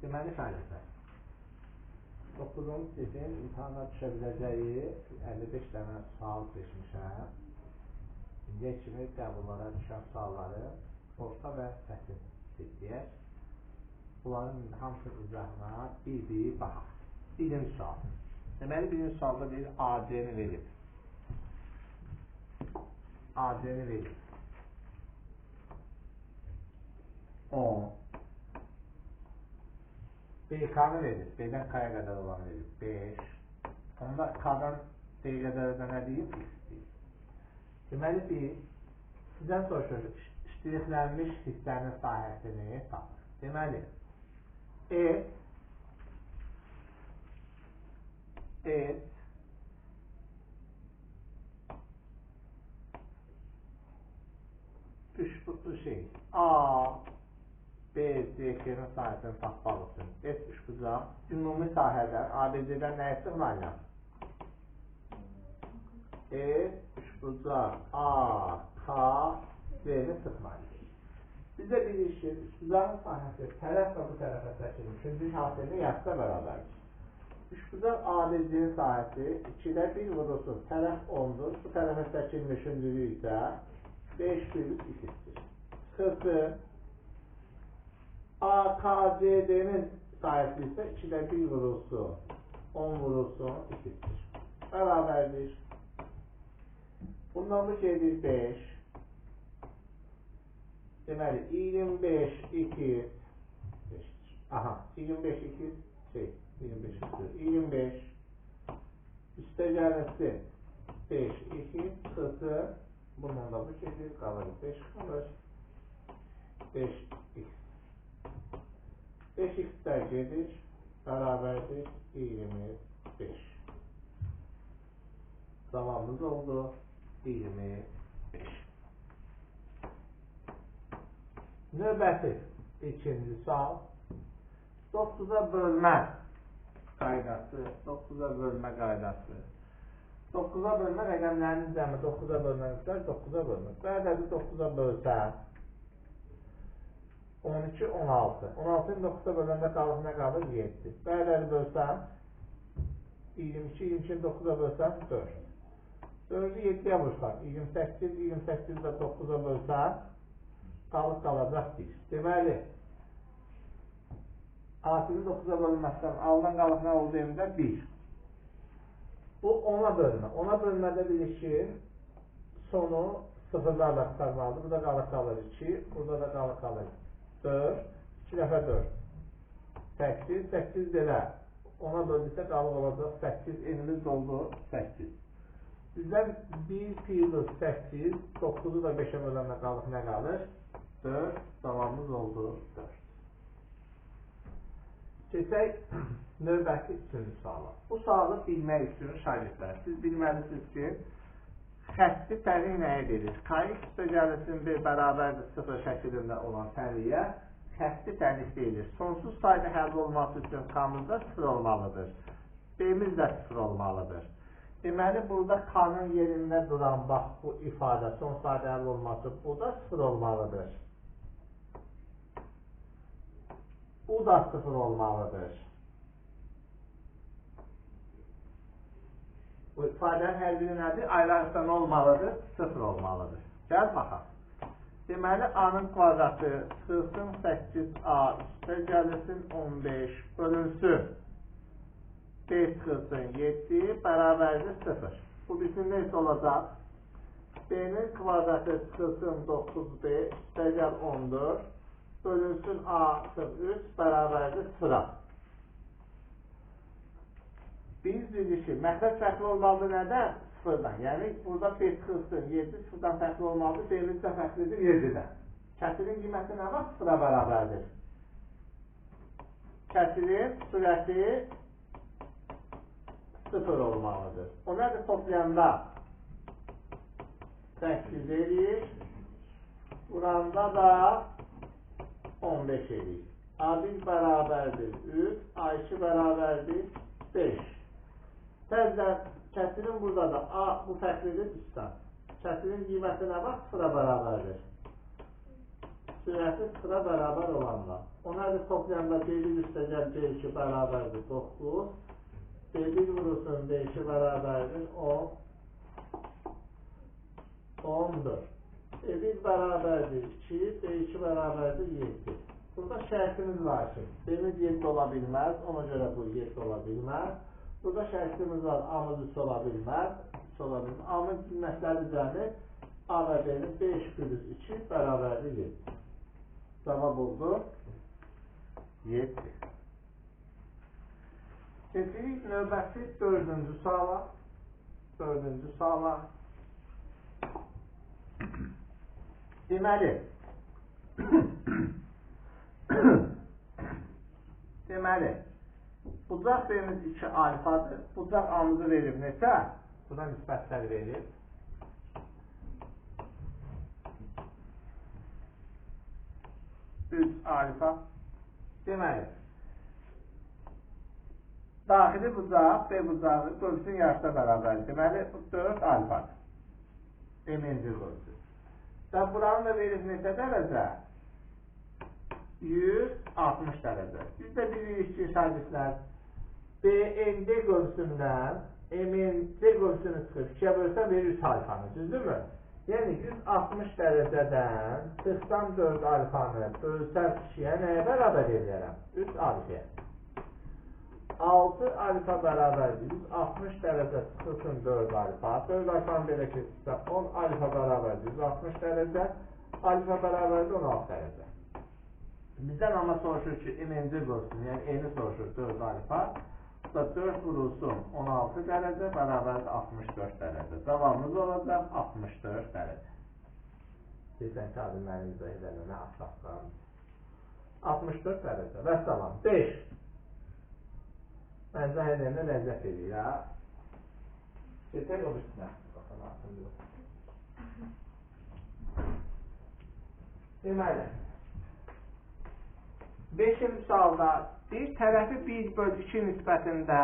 Deməli, fərqlər. 9-cu sinifin imtihana düşə biləcəyi 55 dənə sual seçmişəm. İndiyə kimi qəbullara düşən sualları orta və çətin seçdiyək. Bunların hamısının izahına bir-bir baxaq. Birinci sual. Deməli, birinci sualda bir AC-ni verib. AC-ni verib. 10. BK-nı verir. B-dən K-ya qədər olanı verir. 5. Onda K-dan D-yə qədər də nə deyil? X deyil. Deməli, sizdən soruşur, ştrixlənmiş hissənin sahəsini tapır. Deməli, A, B, C, K-nin sahəsini tapmaq üçün S üçbucaq ümumi sahədən ABC-dən nəyə çıxmayacaq? S üçbucaq A, K, C-ni çıxmayacaq. Bizə bir işi, üçbucağın sahəsi tərəf və bu tərəfə çəkilir. Üçüncü hasilini yazsa bərabərdir. Üçbucaq ABC-nin sahəsi 2-də 1 vurulsun. Tərəf 10-dur. Bu tərəfə çəkilmiş üçüncülüyü isə 5 bölü 2'dir. Çıxırsa AKCD'nin sahəsi isə 2'də 1 vurulsun, 10 vurulsun, 2'dir. Bərabərdir. Bundan bu şeydir 5. Deməli, 25, 2, 5'dir. Aha, 25, 2, 25, 25. Üstə gəlirsin 5, 2, çıxırsa bundan da bu şeydir, qalır 5 qalır. 5x. 5x-lər gedir, bərabərdir 25. Cavabımız oldu 25. Növbəti ikinci sual. 9'a bölmə qaydası. 9'a bölmə qaydası. 9'a bölmə rəqəmlərinin cəmi 9'a bölməkdir, 9'a bölmək. Bu ədədi 9'a bölsəm 12, 16. 16'ın 9'a böləndə qalır, nə qalır? 7. Bu ədədi bölsəm 22, 22'nin 9'a bölsəm 4. 4'ü 7'yə vursam 28, 28'i də 9'a bölsəm qalacaq 1. Deməli, A-sinin 9'a bölünməkdən alınan qalıq nə oldu elimdə? 1. Bu 10'a bölmə. 10'a bölmədə bilir sonu sıfırlarla çıxarmalıdır. Burada qalıq qalır 2. Burada da qalıq qalır 4. 2 dəfə 4. 8. 8 belə. 10'a böldükdə qalıq olacaq 8. Enimiz oldu 8. Bizdən 1 piyılır 8. 9'u da 5'e böləndə qalıq nə qalır? 4. Cavabımız oldu 4. Keçək növbəti üçüncü suala. Bu sualı bilmək üçün şagirdlər. Siz bilməlisiniz ki, xətti təliq nəyə deyilir? Kx bölgəlisinin bir bərabərdir 0 şəklində olan təliyə xətti təliq deyilir. Sonsuz sayda həll olması üçün K-mızda 0 olmalıdır. B-miz də 0 olmalıdır. Deməli, burada K-nın yerində duran bax bu ifadə, son sayda həll olması, bu da 0 olmalıdır. Bu da 0 olmalıdır. Bu ifadənin hər biri nədir? Ayrı-ayrıqda nə olmalıdır? 0 olmalıdır. Gəl baxaq. Deməli, A-nın kvadratı çıxılsın 8A üstə gəlirsin 15 bölünsün. B çıxılsın 7 bərabərdir 0. Bu bizim neysə olacaq? B-nin kvadratı çıxılsın 9B üstə gəl 14 bölünsün A çıxır 3 bərabərdir 0'a. Biz dedik ki, məxrəc fərqli olmalıdır nədən? 0'dan. Yəni, burada B çıxılsın 7 0'dan fərqli olmalıdır, B-miz də fərqlidir 7'dən. Kəsirin qiyməti nə var? 0'a bərabərdir. Kəsirin sürəti 0 olmalıdır. O nədir toplayanda? 8 edir. Buranda da 15 edir. A1 bərabərdir 3, A2 bərabərdir 5. Təzdən kəsirin burada da A bu fərqlidir üstdən. Kəsirin qiyməti nə var? 0'a bərabərdir. sürəti sıfıra bərabər olanlar. Ona da toplayanda B1 üstəgəl B2 bərabərdir 9. B1 vurulsun B2 bərabərdir 10. 14. B1 bərabərdir 2, B2 bərabərdir 7. Burada şərtimiz var ki, B1 7 ola bilməz, ona görə bu 7 ola bilməz. Burada şərtimiz var, A-mız 3 ola bilməz, 3 ola bilməz. A-mın bilməkləri düzəni A və B-nin 5 bölü 2 bərabərdir 7. Cavab oldu 7. Keçirik növbəti 4-cü suala. 4-cü suala. Deməli, bucaq B-miz 2 alfadır. Bucaq A-mızı verib neçə? Burada nisbətlər verib. 3 alfa. Deməli, daxili bucaq, B bucağı qövsün yarışda bərabər. Deməli, bu 4 alfadır. M-ci qövsü. Və buranın da verib neçə dərəcə? 160 dərəcə. Biz də bilirik ki, şagirdlər, BMD qövsündən MNC qövsünü çıxıb 2-yə bölsən verir 3 alfanı, düzdürmü? Yəni 160 dərəcədən 44 alfanı bölsəm 2-yə nəyə bərabər edərəm? 3 alfaya. 6 alfa bərabərdir. 160 dərəcə çıxılsın 4 alfa. 4 alfanı belə keçirsə 10 alfa bərabərdir. 160 dərəcə. Alfa bərabərdir 16 dərəcə. Bizdən amma soruşur ki, MNC qövsün, yəni eni soruşur 4 alfa. 4 vurulsun 16 dərəcə bərabərdir 64 dərəcə. Cavabımız olacaq 64 dərəcə. Deyirsən ki, adı mənim izah edəmə aslasdan. 64 dərəcə. Və salam. 5. Mən izah edəmə ləzzət edir, ya. Geçək o üstünə. Baxın, atın yox. Deməli, 5-ci sualda bir tərəfi 1 bölü 2 nisbətində,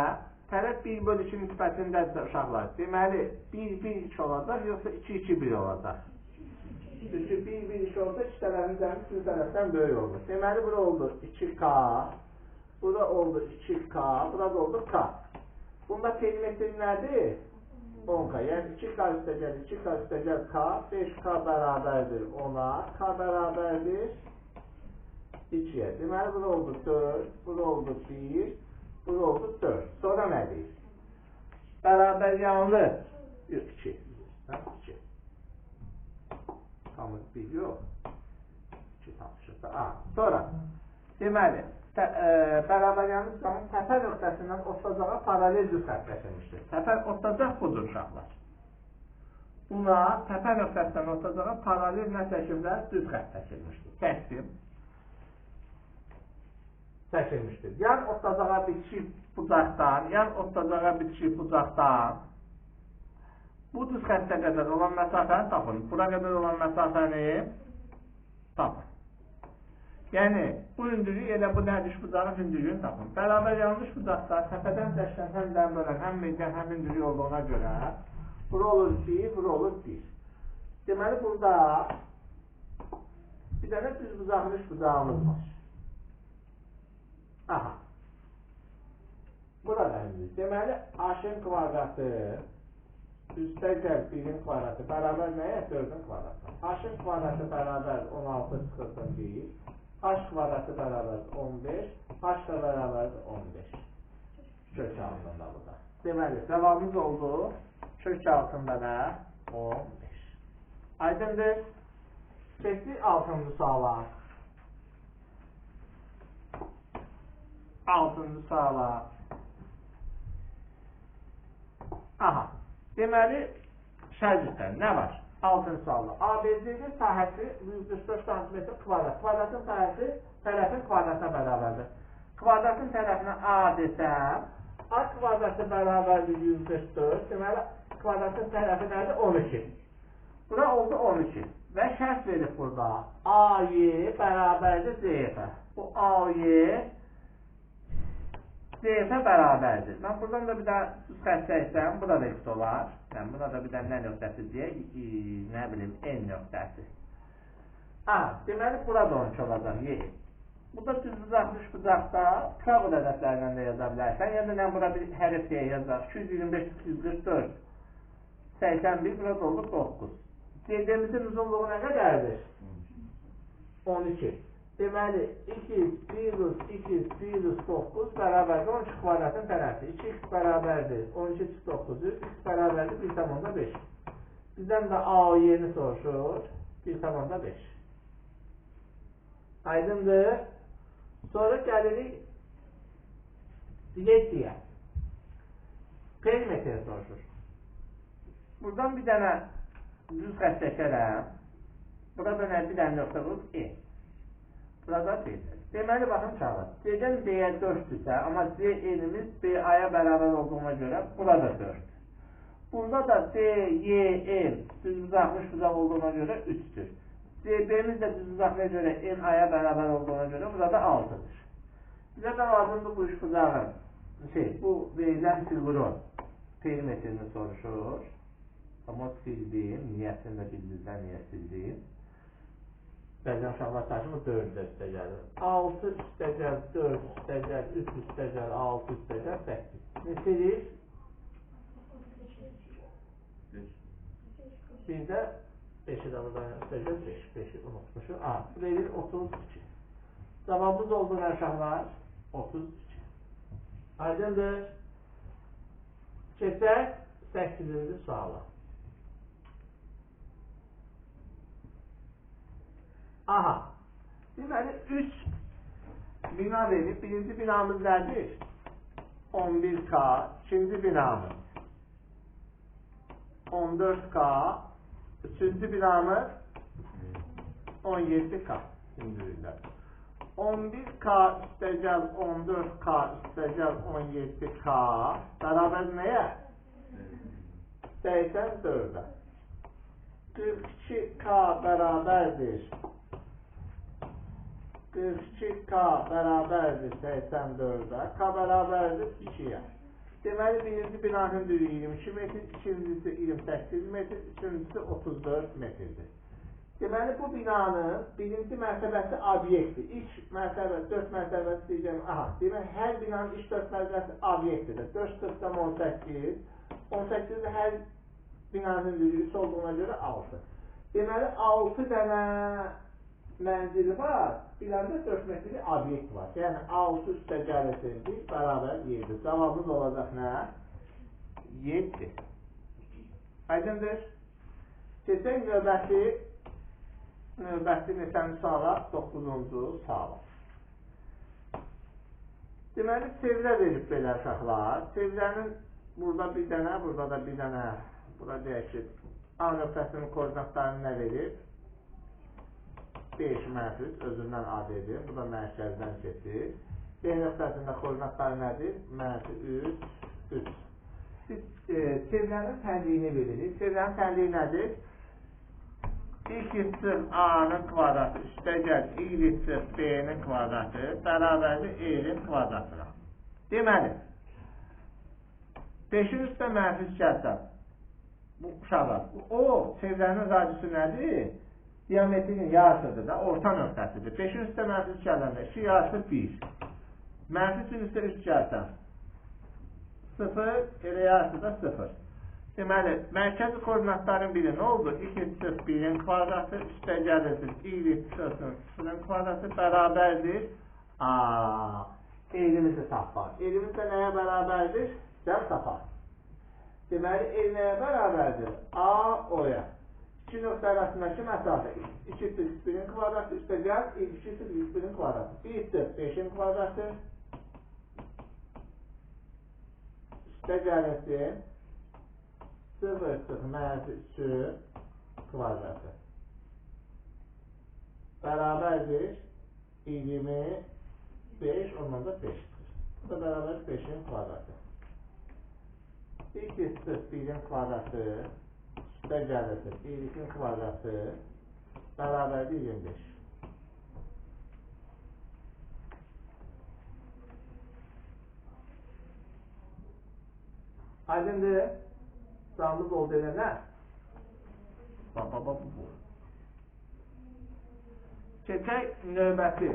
tərəf 1 bölü 2 nisbətindədirsə uşaqlar. Deməli, 1-1-2 olacaq, yoxsa 2-2-1 olacaq. Çünki 1-1-2 olsa, iki tərəfin cəmi sizin tərəfdən böyük olur. Deməli, bura oldu 2K, bura oldu 2K, bura da oldu K. Bunda perimetri nədir? 10K. Yəni 2K üstəgəl, 2K üstəgəl K, 5K bərabərdir 10-a, K bərabərdir 2'ye. Deməli, bura oldu 4, bura oldu 1, bura oldu 4. Sonra nə deyir? Bərabər yanlı 2. 2. Tamız 1 yox. 2 tapışırsa A. Sonra, deməli, bərabər yanlı tutanın təpə nöqtəsindən ortacağa paralel düz xətt çəkilmişdir. Təpə ortacaq budur uşaqlar. Buna təpə nöqtəsindən ortacağa paralel nə çəkilmişdir? Düz xətt çəkilmişdir. Çəkdim. Çəkilmişdir. Yan ortacağa bitişik bucaqdan, yan ortacağa bitişik bucaqdan bu düz xəttə qədər olan məsafəni tapın. Bura qədər olan məsafəni tapın. Yəni, bu hündürlük elə bu nədiş bucağın hündürlüyünü tapın. Bərabər yanlış bucaqda təpədən dəşdən həm dən bölən, həm median, həm hündürlük olduğuna görə bura olur 1, bura olur 1. Deməli, burada bir dənə düz bucaqmış bucağımız var. Aha. Burada hündürlük. Deməli, H-ın kvadratı üstəgəl 1-in kvadratı bərabər nəyə? 4-ün kvadratı. H-ın kvadratı bərabər 16 çıxılsın 1. H kvadratı bərabər 15. H da bərabər 15. Kök altında burada. Deməli, cevabımız oldu. Kök altında da 15. Aydındır. Keçdik 6-cı suala. 6-cı suala. Aha. Deməli, şəgirdlər, nə var? 6-cı sualda. ABC'nin sahəsi 144 cm kvadrat. Kvadratın sahəsi tərəfin kvadratına bərabərdir. Kvadratın tərəfinə A desəm, A kvadratı bərabərdir 144. Deməli, kvadratın tərəfi nədir? 12. Bura oldu 12. Və şərt verib burada. AY bərabərdir ZF. Bu AY ZF bərabərdir. Mən buradan da bir də düz xətt çəksəm, burada da x olar. Yəni, burada da bir də nə nöqtəsi deyək, nə bilim, n nöqtəsi. Deməli, burada 12 olacaq, y. Bu da düz uzaqmış bucaqda Pisagor ədədlərindən də yaza bilərsən. Ya da bura bir hərf deyə yazaq. 225, 244, 81, burada oldu 9. CD-mizin uzunluğu nə qədərdir? 12. Deməli, 2 minus 2 minus 9 bərabərdir 12 kvadratın tərəfi. 2x bərabərdir 12 900, x bərabərdir 1,5. Bizdən də A o yeni soruşur. 1,5. Aydındır. Sonra gəlirik 7-yə. Perimetri soruşur. Buradan bir dənə düz xətt çəkərəm. Burada nə bir dənə nöqtə vurub E. Burada B. Deməli, baxın çağır. C-dən B-yə 4-dürsə, amma C elimiz B-aya bərabər olduğuna görə burada 4. Bunda da C, Y, M düz uzaqmış bucaq olduğuna görə 3-dür. C-B'miz də düz uzaqlığa görə M-aya bərabər olduğuna görə burada 6-dır. Bizə də lazımdır bu üç bucağın. Bu verilən fiquron perimetrini soruşur. Amma sildim. Niyyətini də bildirdən niyə sildim. Bəzən uşaqlar taşımı 4-də üstə gəlir. 6 üstə gəl, 4 üstə gəl, 3 üstə gəl, 6 üstə gəl, 8. Neçədir? Bir də 5-i də buradan üstə gəl, 5'i unutmuşum. Bu verir 32. Cavabımız oldu nə uşaqlar? 32. Aydındır. Keçək 8-ci suala. Deməli, 3 bina verib. Birinci binamız nədir? 11K. İkinci binamız 14K. Üçüncü binamız 17K. 11K üstəgəl 14K üstəgəl 17K bərabər nəyə? 84'ə. 42K bərabərdir 84'ə. K bərabərdir 2'yə. Deməli, birinci binanın düzü 22 metr, ikincisi 28 metr, üçüncüsü 34 metrdir. Deməli, bu binanın birinci mərtəbəsi obyektdir. İlk mərtəbəsi, 4 mərtəbəsi deyəcəm. Deməli, hər binanın ilk 4 mərtəbəsi obyektdir. 4 4'dan 18. 18 hər binanın düzü 3 olduğuna görə 6. Deməli, 6 dənə mənzili var, biləndə 4 metrli obyekt var. Yəni 6 üstə gəlirsin, 1 bərabər 7. Cavabımız olacaq nə? 7. Aydındır. Keçək növbəti neçəni suala? 9-cu suala. Deməli, çevrə verib belə uşaqlar. Çevrənin burada bir dənə, burada da bir dənə, burada deyək ki, A nöqtəsinin koordinatlarını nə verib? 5 -3 özündən AD'dir. Bu da mərkəzdən keçir. B nöqtəsində koordinatları nədir? -3, 3. Biz çevrənin tənliyini bilirik. Çevrənin tənliyi nədir? 2 sırf A'nın kvadratı üstəgəl 2 sırf B'nin kvadratı bərabərdir E'nin kvadratına. Deməli, 5'in üstə -3 gəlsən, bu uşaqlar, o çevrənin radiusu nədir? Diametrinin yarısıdır da, orta nöqtəsidir. 5'in üstə -3 gələndə 2 yarısı 1. -3'ün üstə 3 gəlsən 0, elə yarısı da 0. Deməli, mərkəzi koordinatların biri nə oldu? 2 sırf 1'in kvadratı üstə gəlirdir. 2 sırf 0'ın kvadratı bərabərdir. Eğrimizi tapar. Eğrimiz də nəyə bərabərdir? Gəl tapar. Deməli, el nəyə bərabərdir? A, O'ya. 2 nöqtə arasındakı məsafə 2 sırf 1'in kvadratı üstə gəl 2 sırf 1'in kvadratı. 1 sırf 5'in kvadratı üstə gəlirsin 0 sırf -3'ün kvadratı bərabərdir 25, ondan da 5'dir. Bu da bərabər 5'in kvadratı. 2 sırf 1'in kvadratı üstə gəlirsin 2'nin kvadratı bərabərdir 25. Aydındır. Sağımız oldu elə nə? Bu. Keçək növbəti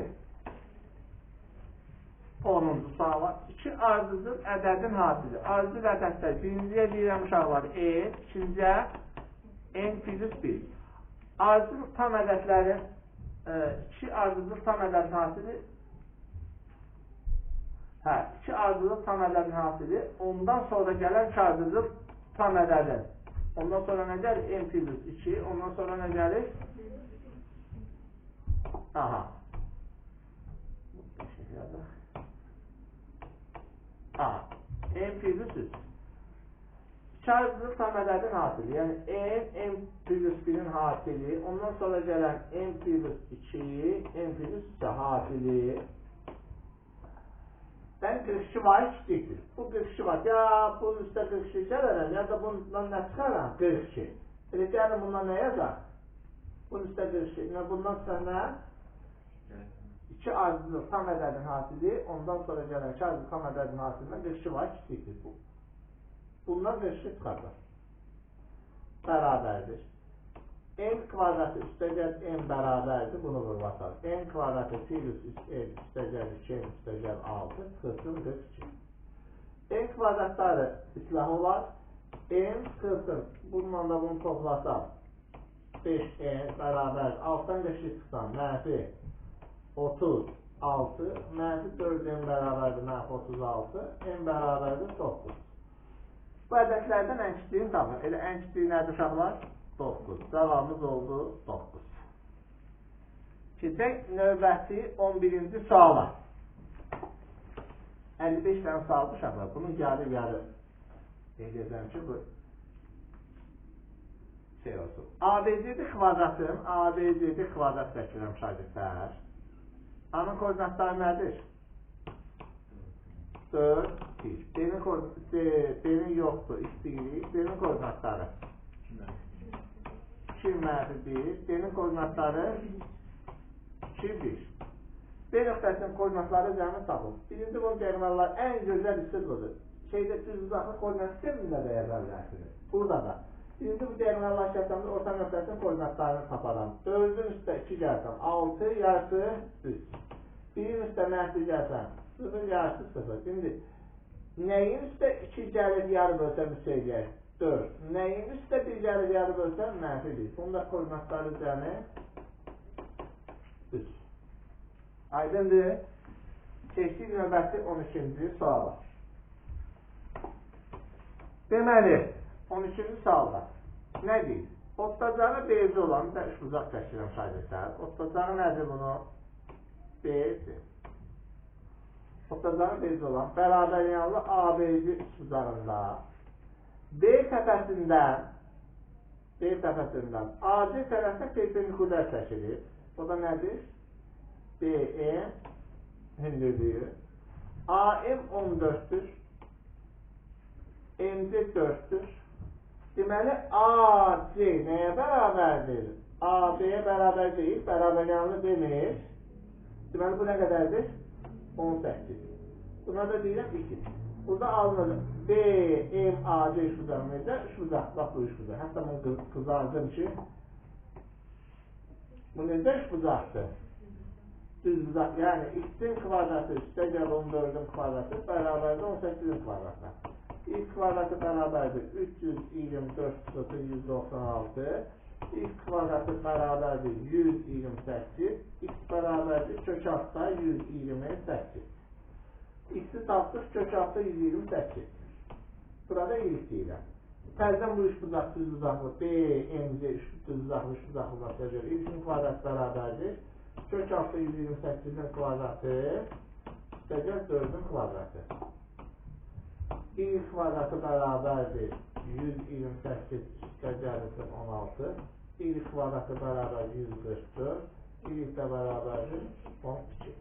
10-cu suala. 2 ardıcıl ədədin hasili. Ardıcıl ədədlər birinciyə deyirəm uşaqlar n, ikinciyə n plus 1. Ardıcıl tam ədədlərin 2 ardıcıl tam ədədin hasili 2 ardıcıl tam ədədin hasili ondan sonra gələn 2 ardıcıl tam ədədin. Ondan sonra nə gəlir? N plus 2. Ondan sonra nə gəlir? Aha. Aha. N plus 3. 2 ardıcıl tam ədədin hasili. Yəni N plus 1-in hasili. Ondan sonra gələn N plus 2, N plus 3 hasili. Ben 42 var kiçikdir. Bu 42 var. Ya bunun üstə 42 gələrəm, ya da bundan nə çıxaram? 42. Elə gəlin bundan nə yazaq? Bunun üstə 42. Bundan sonra 2 ardıcıl tam ədədin hasili, ondan sonra gələn 2 ardıcıl tam ədədin hasilindən 42 var kiçikdir. Bundan 42 çıxardır. Bərabərdir. N kvadratı üstəgəl n bərabərdir, bunu vurmasaq. N kvadratı plus n üstəgəl 2, n üstəgəl 6, çıxılsın 42. N kvadratları islahı var. N çıxılsın, bununla da bunu toplasaq. 5n bərabər, altdan 42 çıxsan, mənfi 36, mənfi 4n bərabərdir, mənfi 36, n bərabərdir 9. Bu ədədlərdən ən kiçiyini tapın. Elə ən kiçiyi nədir uşaqlar? 9. Cavabımız oldu 9. Keçək növbəti 11-ci suala. 55 tane sual uşaqlar. Bunun yarı edəcəm ki, bu şey olsun. ABC'de kvadrat çəkirəm şagirdlər. Anın koordinatları nədir? 4, 1. B'nin yoxdur, istəyirik. B'nin koordinatları 2 mənfi 1. B'nin koordinatları 2, 1. B nöqtəsinin koordinatları cəmi tapılır. Birinci bu diagonallar ən gözəl üstü budur. Şeydə düz uzaqlı koordinat sistemində də yaza bilərsiniz. Burada da. Birinci bu diagonallar şəkildə orta nöqtəsinin koordinatlarını taparam. 4-ün üstə 2 gəlsəm 6, yarısı 3. 1-in üstə mənfi gəlsəm 0, yarısı 0. Şimdi nəyin üstə 2 gəlir yarı bölsəm 3 eləyək? 4. Nəyin üstə 1 gəlir yarı bölsəm mənfi 1. Bunda koordinatları cəmi 3. Aydındır. Keçdik növbəti 12-ci suala. Deməli, 12-ci sualda nə deyil? Otlacağı beyzi olan da üçbucaq çəkirəm şagirdlər. Otlacağı nədir bunu? Beyzi. Otlacağı beyzi olan bərabər yanlı ABC üçbucağında B təpəsindən AC tərəfə perpendikulər çəkilir. O da nədir? BM hündürlüyü. AM 14'tür. MC 4'tür. Deməli AC nəyə bərabərdir? AB'yə bərabər deyil, bərabər yanlı demir. Deməli bu nə qədərdir? 18. Buna da deyirəm 2. Burada alınacaq BMAC üçbucağında üçbucaq, bax bu üçbucaq. Hətta bunu qızardım ki bu necə üçbucaqdır? Düz bucaq, yəni x'in kvadratı üstəgəl 14'ün kvadratı bərabərdir 18'in kvadratına. X kvadratı bərabərdir 324 çıxısı 196. X kvadratı bərabərdir 128. X bərabərdir kök altda 128. X'i tapdıq kök altda 128. Burada y deyirəm. Təzdən bu üçbucaq düz bucaqlı BMC düz bucaqlı üçbucaqlıqla görə x'in kvadratı bərabərdir. Kök altda 128'in kvadratı üstəgəl 4'ün kvadratı. Y kvadratı bərabərdir 128 üstəgəl 16. Y kvadratı bərabər 144. Y də bərabərdir 12.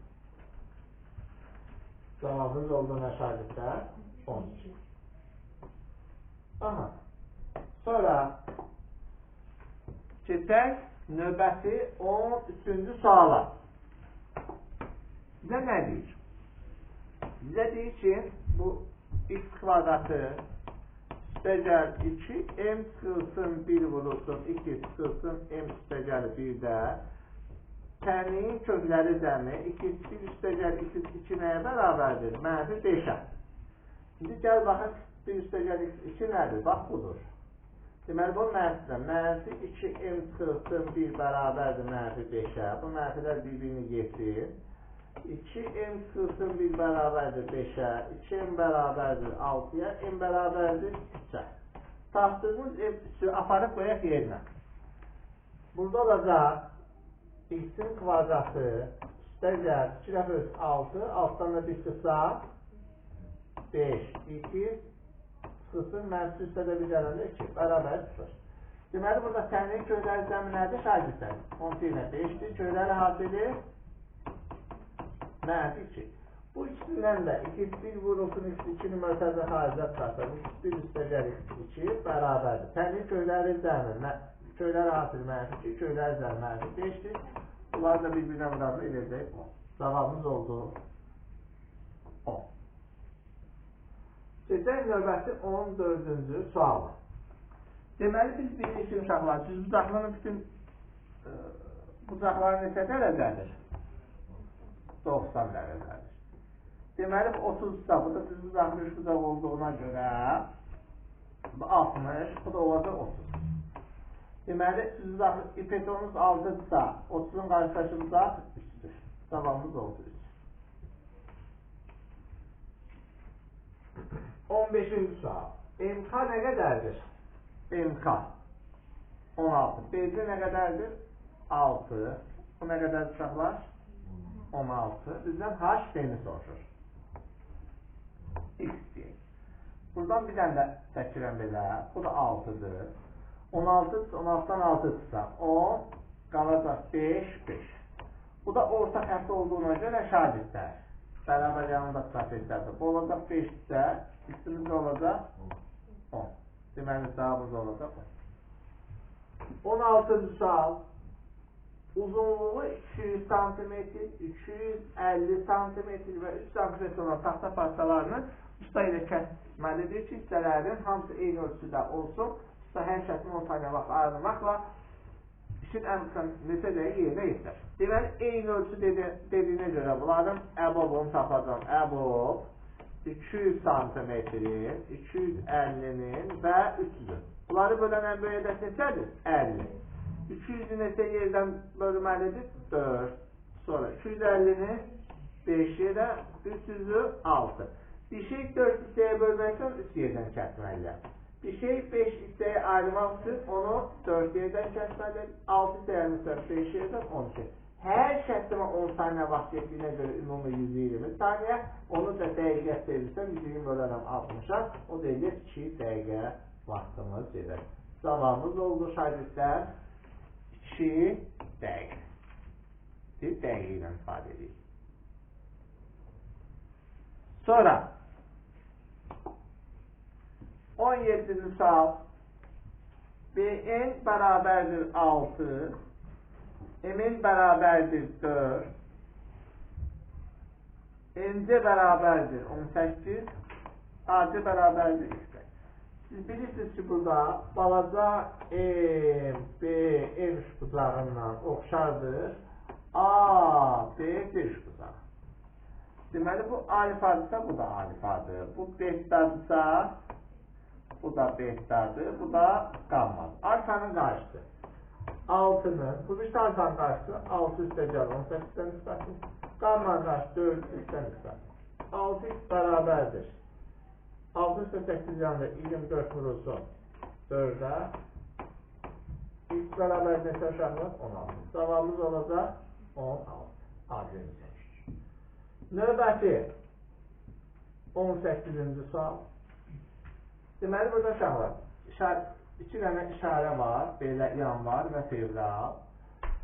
Cavabımız oldu nə şagirdlər? 12. Aha. Sonra keçək növbəti 13-cü suala. Bizə nə deyir? Bizə deyir ki, bu x kvadratı üstəgəl 2, m çıxılsın 1 vurulsun 2 çıxılsın m üstəgəl 1 də Tənliyin kökləri cəmi 2 üstəgəl 2 nəyə bərabərdir? Mənfi 5-ə. Şimdi gəl baxın 1 üstəgəl 2 nədir? Bax budur. Deməli bu mənfidir. Mənfi 2m çıxılsın 1 bərabərdir mənfi 5-ə. Bu mənfilər bir-birini yetir. 2m çıxılsın 1 bərabərdir 5-ə. 2m bərabərdir 6-ya. M bərabərdir 3-ə. Tapdığımız m3'ü aparıb qoyaq yerinə. Burada olacaq x'in kvadratı üstəgəl 2 dəfə 6, altdan da 1 çıxsa 5, 2 çıxılsın, mənfi üstədə bir gələndə 2, bərabər 0. Deməli, burada tənliyin kökləri cəmi nədir? Şagirdlər. 12 ilə 5-dir, kökləri hasilir mənfi 2. Bu ikisindən də x1 vurulsun x2-ni mörtəzə xaricə çıxarsa, x1 üstəgəl x2 bərabərdir. Tənliyin kökləri cəmi kökləri hasil mənfi 2, kökləri cəmi mənfi 5-dir. Bunlar da bir-birinə müraciət edəcək 10. Cavabımız oldu 10. Keçək növbəti 14-cü sualı. Deməli, biz bilirik ki, uşaqlar, düzbucaqlının bütün bucaqları neçə dərəcədir? 90 dərəcədir. Deməli, bu 30-da, bu da düzbucaqlı 3 bucaq olduğuna görə bu 60, bu da olacaq 30. Deməli, düzbucaqlı ipetonumuz 6-dırsa, 30-un qarşılaşılacaq 3-dür. Cavabımız oldu 3. 15-ci sual. MK nə qədərdir? MK 16. BC nə qədərdir? 6. Bu nə qədər uşaqlar? 16. Bizdən HD'ni soruşur. X deyək. Buradan bir dənə də çəkirəm belə. Bu da 6-dır. 16'dan 6'dırsa 10 qalacaq 5, 5. Bu da orta xətt olduğuna görə şagirdlər. Bərabər yanında strateglərdir. Bu olacaq 5-də, üstümüzdə olacaq 10. Deməli, cavabımız olacaq 10. 16-cı sual. Uzunluğu 200 cm, 250 cm və 3 cm olan taxta parçalarını usta ilə kəsməlidir ki, hissələrin hamısı eyni ölçüdə olsun. Usta hər şəklin 10 saniyə vaxt ayrılmaqla işin ən qısa neçə dəqiqə yerinə yetirir. Deməli, eyni ölçü dediyinə görə bunların əbobunu tapacaq. Əbob 200 cm-in, 250-nin və 300-ün. Bunları bölən ən böyük ədəd neçədir? 50. 200-ü neçə yerdən bölməlidir? 4. Sonra 250-ni 5 yerə, 300-ü 6. Bir şey 4 hissəyə bölmək üçün 3 yerdən kəsməliyəm. Bir şey 5 hissəyə ayırmaq üçün onu 4 yerdən kəsməliyəm. 6 hissəyə 5 yerdən 12. Hər şəklimə 10 saniyə vaxt getdiyinə görə ümumi 120 saniyə. Onu da dəqiqə çevirsəm 120 bölərəm 60-a. O dəqiqə 2 dəqiqə vaxtımız gedir. Cavabımız oldu şagirdlər 2 dəqiqə. Bir dəqiqə ilə ifadə edirik. Sonra 17-ci sual. BN bərabərdir 6, MN bərabərdir 4, NC bərabərdir 18, AC bərabərdir 2. Siz bilirsiniz ki, burada balaca B, N bucağından oxşardır. A, B, D bucağı. Deməli, bu alifadırsa, bu da alifadır. Bu behtadırsa, bu da behtdadır, bu da qammadır. Alfanın qarşısı 6'nın, bu bir alfanın qarşısı 6 üstəgəl 18'dən üstəsin. Qammanın qarşısı 4 üstdən üstəsin. 6x bərabərdir. 6 üstə 8 yanında 24 vurulsun 4'ə. X bərabər neçə uşaqlar? 16. Cavabımız olacaq 16. Adremiz. Növbəti 18-ci sual. Deməli, burada uşaqlar, 2 dənə işarə var, belə yanvar və fevral.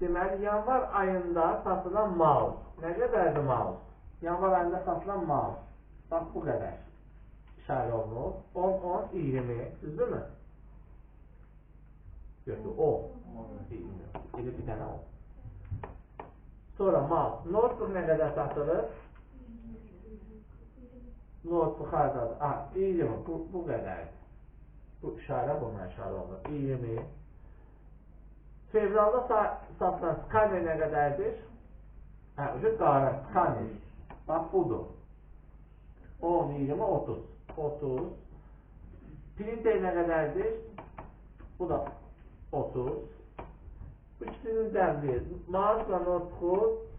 Deməli, yanvar ayında satılan mal. Nə qədərdir mal? Yanvar ayında satılan mal. Bax, bu qədər işarə olunur. 10, 10, 20. Düzdür mü? Yoxdur, 10, 20. Elə bir dənə 10. Sonra mal. Notebook nə qədər satılır? Notebook haradadır? 20, bu qədərdir. Bu işarə bununla işarə olur. 20. Fevralda satılan skaner nə qədərdir? Qara, skaner. Bax, budur. 10, 20, 30. 30. Printer nə qədərdir? Bu da 30. Bu ikisinin dəmri. Maaşla notku,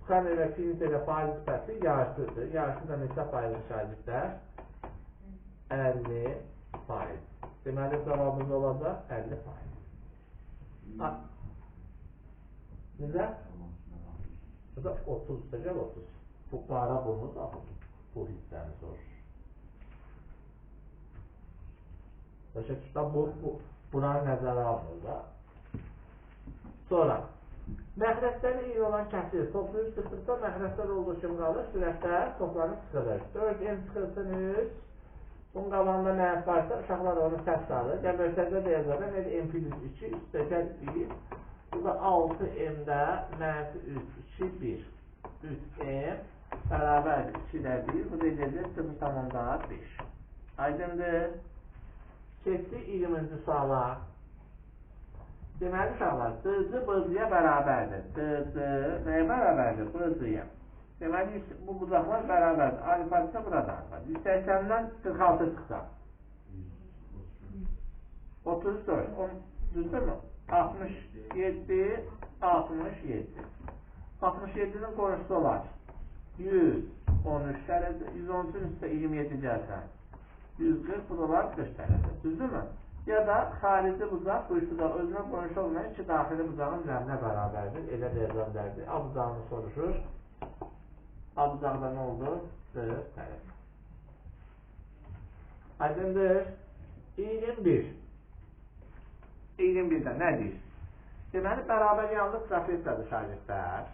skaner və printer və faiz nisbəti yarışıdır. Yarışı da neçə faiz şagirdlər? 50%. Deməli, cavabımız olacaq 50%. Necə? Bu da 30, gəl 30. Bu qara bunu da bu hissəni soruşur. Başa çıxda buranı nəzərə almır da. Sonra, məxrəcləri eyni olan kəsir. Toplayıb sıxdıqda məxrəclər olduğu kimi qalır. Sürətlər toplanıb sıxılır. 4M sıxılsın 3. Bunun qabağında mənf varsa, uşaqlar onu səs alır. Gəbərtədə də yazarlar. Nədir? M plus 2 üstəcəl 1. Bu da 6M'də mənfi 3, 2, 1. 3M bərabər 2-də 1. Bu da edəcək 0,5. Aydındır. Keçdi 20-ci suala. Deməli uşaqlar, D-cı B-cıya bərabərdir. D-cı nəyə bərabərdir? B-cıya. Deməli, bu bucaqlar bərabərdir. Alifası da burada. 180-dən 46 çıxacaq. 34. Düzdür mü? 67, 67. 67-nin qonşusu olar. 113 dərəcə, 113-ün üstə 27 gəlsən. 140, bu da olar 40 dərəcə. Düzdür mü? Ya da xarici bucaq, bu üç bucaq özünə qonşu olmayan iki daxili bucağın üzərinə bərabərdir. Elə deyəcəklərdir. A bucağını soruşur. A bucaqda nə oldu? 40 dərəcə. Aydındır. 21. 21-də nə deyir? Deməli, bərabər yanlıq trapezlədir şagirdlər.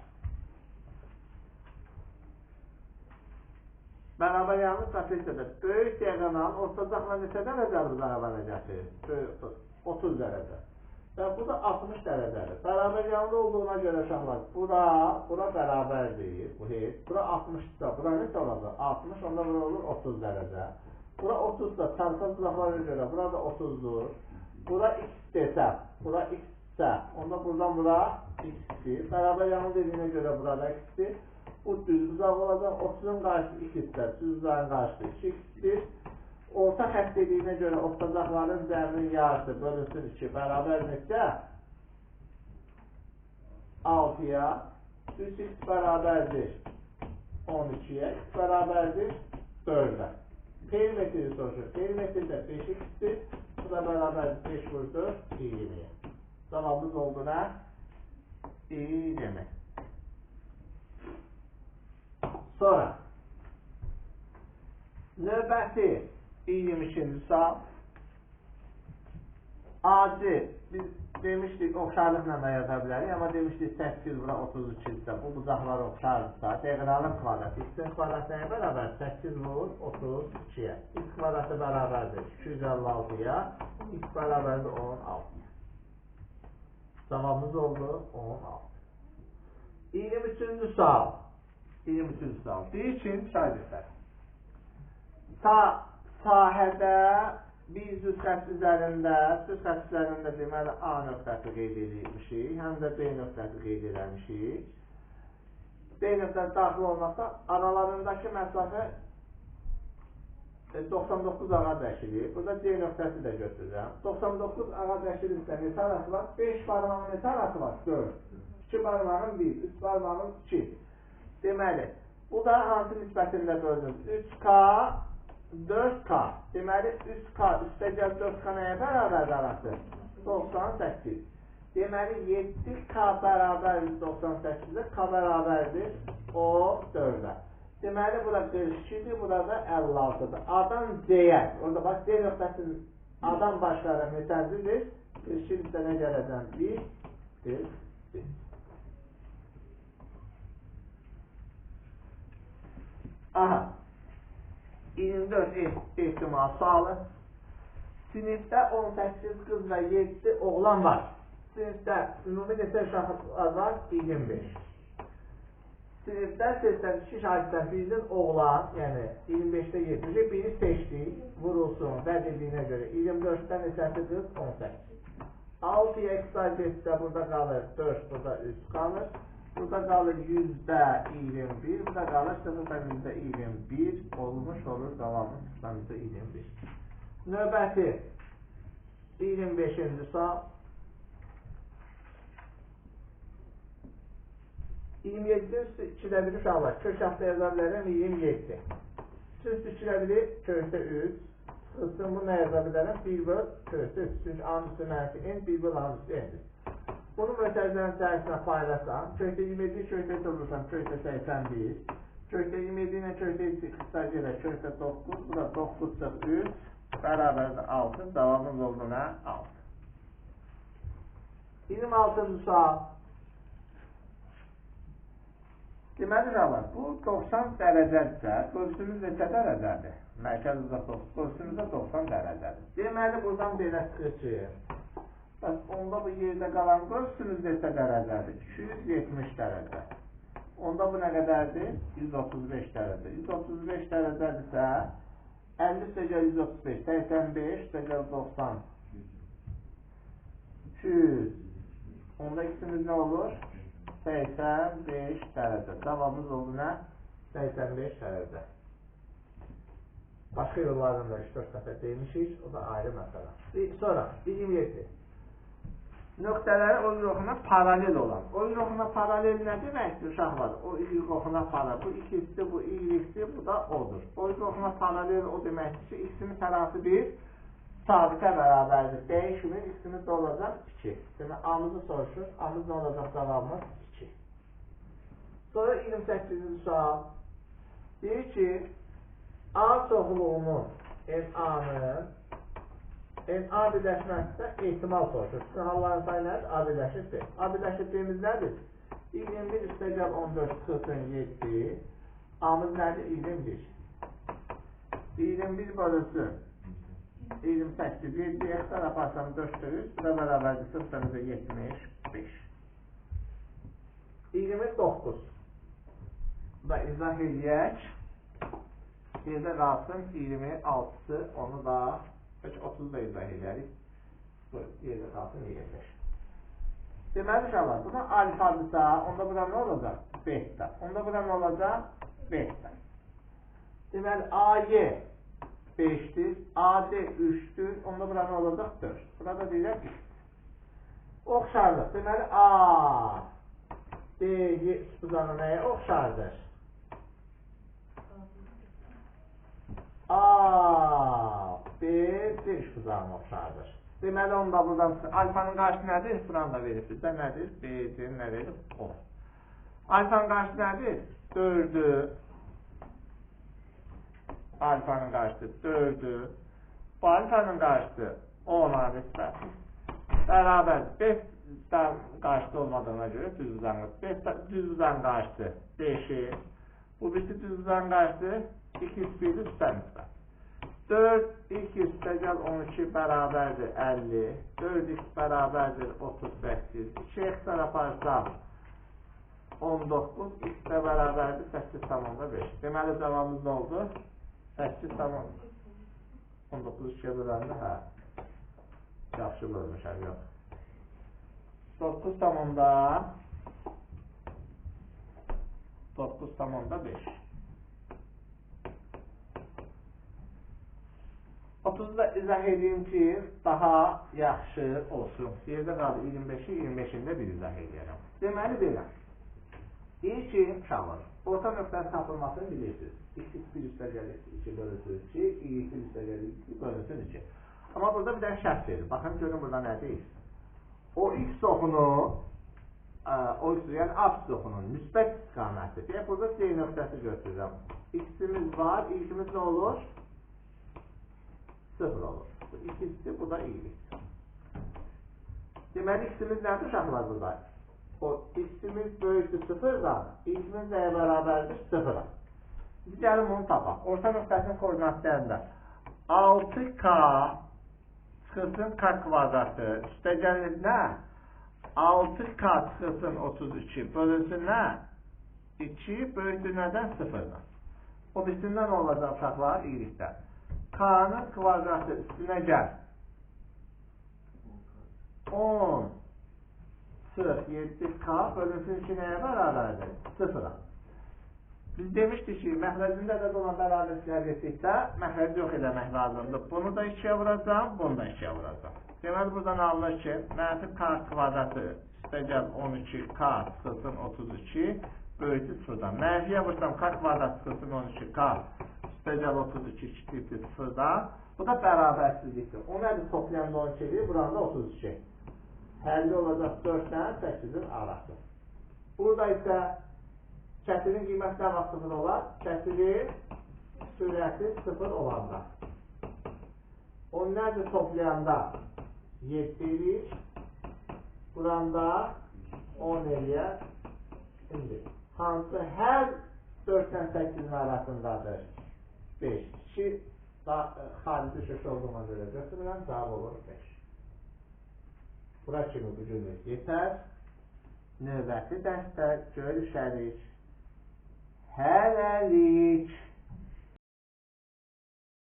Bərabər yanlıq trapezlədir. Böyük diagonal ortacaqla neçədən dərəcədir bərabər necədir? 30 dərəcə. Və bu da 60 dərəcədir. Bərabər yanlı olduğuna görə uşaqlar, bura bərabərdir. Bura 60-da. Bura necə olacaq? 60, onda bura olur 30 dərəcə. Bura 30-da. Çarpı bucaqlara görə. Bura da 30-dur. Bura x desəm. Bura x-sə. Onda buradan bura x-dir. Bərabər yanlı dediyinə görə burada x-dir. Bu düz buzaq olacaq. 30-un qarşısı 2-dir. Düz buzağın qarşısı 2x-dir. Orta xətt dediyinə görə ortacaqların cəminin yarısı bölünsün 2 bərabər neçə? 6-ya 3x bərabərdir 12-yə, x bərabərdir 4-ə. Perimetri soruşur. Perimetrdə 5x-dir. Bu da bərabərdir 5 vurdu 20-yə. Cavabımız oldu nə? 20. Sonra növbəti 22-ci sual. Acı biz demişdik oxşarlıqla da yaza bilərik, amma demişdik 8 bura 32-də bu bucaqlar oxşarlıqda diagonalın kvadratı x-in kvadratı nəyə bərabər? 8 vur 32-yə. X kvadratı bərabərdir 256-ya, x bərabərdir 16-ya. Cavabımız oldu 16. 23-cü sual. 23-cü sual. Bir için şagirdlər. Sahədə bir düz xətt üzərində, deməli A nöqtəsi qeyd edilmişik, həm də B nöqtəsi qeyd edilmişik. B nöqtəsi daxil olmaqda aralarındakı məsafə 99 ağac əşilir. Burada C nöqtəsi də götürürəm. 99 ağac əşilirsə neçə arası var? 5 barmağın neçə arası var? 4. 2 barmağın 1, 3 barmağın 2. Deməli, bu da hansı nisbətində bölünür? 3K, 4K. Deməli, 3K üstəcəl 4K nəyə bərabərdir arası? 98. Deməli, 7K bərabər 98-də, K bərabərdir o 4-ə. Deməli, bura 42-dir, burada 56-dır. A'dan C'yə, orada bax, C nöqtəsinin A'dan başlayaraq neçəncidir? 42-də nə gələcəm? 1, 1, 1. Aha, 24 ehtimal sualı. Sinifdə 18 qız və 7 oğlan var. Sinifdə ümumi neçə uşaqlar var? 25. Sinifdə 82 şagirddən birinin oğlan, yəni 25-də 70, biri seçdik, vurulsun və dediyinə görə 24-dən neçəsi qız? 18. 6'ya x getsə burada qalır 4, burada 3 qalır. Burada qalır %21, burada qalır 0,21 olmuş olur, davamı 0,21. Növbəti 25-ci sual. 27 2'də 1 uşaqlar. Kök haftı yaza bilərəm 27. Üst 2'də 1 kökdə 3. Çıxılsın bu nə yaza bilərəm? 1 böl kökdə 3. Çünki anüsü mənfi n, 1 böl anüsü n'dir. Bunu mötərizənin içərisinə paylaşsam, kökdə 27 kökdə durursan, kökdə 81. Kökdə 27 ilə kökdə 2 qısa gələ, kökdə 9. Bu da 9 çıx 3. Bərabərdə 6. Davamımız olduğuna 6. 26-cı sual. Deməli uşaqlar, bu 90 dərəcədirsə, qövsümüz neçə dərəcədir? Mərkəz uzaq 9, qövsümüz də 90 dərəcədir. Deməli, buradan belə çıxır ki, onda bu yerdə qalan qövsümüz neçə dərəcədir? 270 dərəcə. Onda bu nə qədərdir? 135 dərəcə. 135 dərəcədirsə, 50 üstəgəl 135, 85 üstəgəl 90, 200. Onda ikisimiz nə olur? 85 dərəcə. Davamımız oldu nə? 85 dərəcə. Başqa yollardan da 3-4 dəfə demişik. O da ayrı məsələ. Sonra 27. Nöqtələri o yoxuna paralel olan. O yoxuna paralel nə deməkdir uşaqlar? O yoxuna paralel. Bu ikisi, bu iyilikdir, bu da odur. O yoxuna paralel o deməkdir ki, ikisinin tərafı bir sabitə bərabərdir. Dəyişimin ikisimiz də olacaq 2. Demək, A-mızı soruşur. A-mız nə olacaq cavabımız? 2. Sonra 28-ci sual. Deyir ki, A çoxluğunun NA-nın NA birləşməsində ehtimal soruşur. Sizin halların sayı nədir? A birləşir B. A birləşir B-miz nədir? 21 üstəgəl 14 çıxılsın 7. A-mız nədir? 21. 21 bölünsün 28. 7'ye ekstra yaparsam 4'te 100. Bu da beraberdi 0,75. 29. Bu da izah edək. Yerdə qalsın 26'sı. Onu da 30 da izah edərik. Bu yerdə qalsın 25. Deməli uşaqlar, buna alfadırsa, onda bura nə olacaq? Beta. Onda bura nə olacaq? Beta. Deməli, AY 5'dir, AD 3'tür, onda bura nə olacaq? 4. Burada deyirək 3. Oxşarlıq. Deməli, A, B, Y üstüzanı nəyə oxşardır? A, B, D üstüzanı oxşardır. Deməli, onda buradan alfanın qarşı nədir? Buranı da verir sizdə. Nədir? B, C, nə verir? 10. Alfanın qarşı nədir? 4'dür. Alfanın qarşısı 4'dür. Bu alfanın qarşısı 10'a nisbət. Bərabər 5'dən qarşısı olmadığına görə düz uzanır. 5 uzan qarşısı 5'i. Bu birisi düz uzan qarşısı 2-1'dir üstə nisbət. 4 2 üstəgəl 12 bərabərdir 50. 4x bərabərdir 38. 2x yaparsam 19. X də bərabərdir 8,5. Deməli cavabımız nə oldu? 8 tamam. 19 2'ye böləndə, hə. Yaxşı bölmüşəm, yox. 9 tamamda 5. 30'u da izah edeyim ki, daha yaxşı olsun. Yerdə qaldı 25'i, 25'ində bir izah edəyəm. Deməli belə. Deyir ki, uşaqlar, orta nöqtənin tapılmasını bilirsiniz. X1 üstəgəlir 2 bölünsün 2, Y2 üstəgəlir 2 bölünsün 2. Amma burada bir dənə şərt verir. Baxın, görün burada nə deyir? O X oxunu, yəni A oxunun müsbət istiqaməti. Deyək, burada C nöqtəsi götürürəm. X'imiz var, X'imiz nə olur? 0 olur. Bu ikisi, bu da iyilikdir. Deməli, X'imiz nədir uşaqlar burada? O X'imiz böyükdür 0'dan, X'imiz nəyə bərabərdir? 0'a. Biz gəlin bunu tapaq. Orta nöqtəsinin koordinatlarında 6K çıxılsın K kvadratı üstə gəlir nə? 6K çıxılsın 32 bölünsün nə? 2 böyükdür nədən? 0'dan. O birisindən nə olacaq uşaqlar? İyilikdən. K'nın kvadratı üstünə gəl. 10 sıx 7k bölünsün 2 nəyə bərabərdir? 0-a. Biz demişdik ki, məxrəcində də olan bərabərliklər etdikdə məxrəci yox eləmək lazımdır. Bunu da 2-yə vuracam, bunu da 2-yə vuracam. Deməli, buradan alınır ki, mənfi k kvadratı üstəgəl 12k çıxılsın 32 böyütü 0-dan. Mənfiyə vursam k kvadrat çıxılsın 12k üstəgəl 32 kiçikdir 0-dan. Bu da bərabərsizlikdir. O nədir? Toplayanda 12'dir, buranda 32. Həlli olacaq 4-dən 8-in arası. Burada isə kəsirin qiyməti nə vaxt 0 olar? Kəsirin sürəti 0 olanda. O nədir toplayanda? 7 edir. Buranda 10 eləyər. Şimdi hansı hər 4-dən 8-in arasındadır? 5. 2 xarici şüş olduğuna görə götürürəm. Cavab olur 5. Bura kimi bu günlük yetər. Növbəti dərsdə görüşərik. Hələlik.